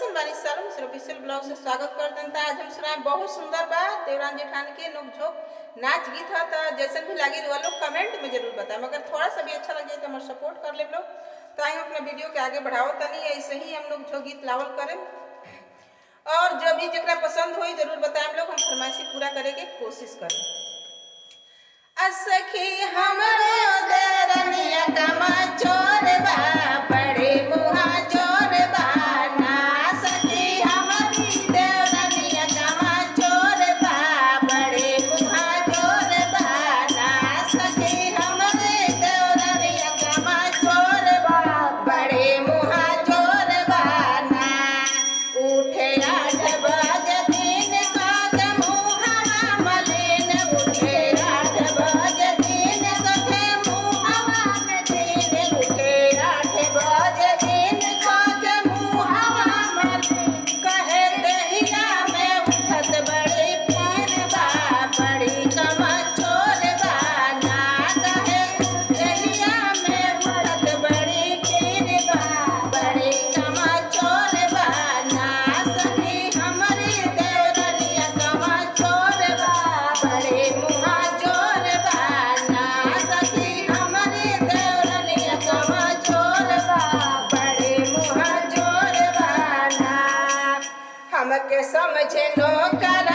कैसन बानी सालों में ऑफिशियल ब्लॉग से स्वागत करते हैं। आज हम सुनाए बहुत सुंदर बात देवरान जेठान के नोक-झोंक नाच गीत है। तो जैसन भी लगी वो लोग कमेंट में जरूर बताएं। मगर थोड़ा सा भी अच्छा लगे तो हमारे सपोर्ट कर ले लोग। तो आइए अपने वीडियो के आगे बढ़ाओ तनी ऐसे ही हम लोग जो गीत लावल करें और जो भी जरा पसंद हुई जरूर बताएं। लोग हम फरमाइशी पूरा करे के कोशिश करें। असखी हमरो देरनिया कमा चोर बा बड़े मुहा चोर बा ना सखी हमारी देवरनिया कमा चोर बा बड़े मुहा चोर बा ना सखी हमारे देवरनिया कमा चोर बा बड़े मुहा चोर बा ना उठे 8 बजे दिन का मुहा मलिन उठे 8 बजे दिन कथे मुहवा में दिन उठे 8 बजे दिन कथे मुहवा मलिन कहे देहिया में उठत बड़ी पीर बा बड़ी कमा चोर बा ना कहे देहिया में उठत बड़ी पीर बा बड़ी कमा चोर बा ना सखी हमारी देवरनिया कमा चोर बा बड़े मुहा चोर बा ना सखी हमारी देवरनिया कमा चोर बा बड़े मुहा चोर बा ना हमके समझे नौकर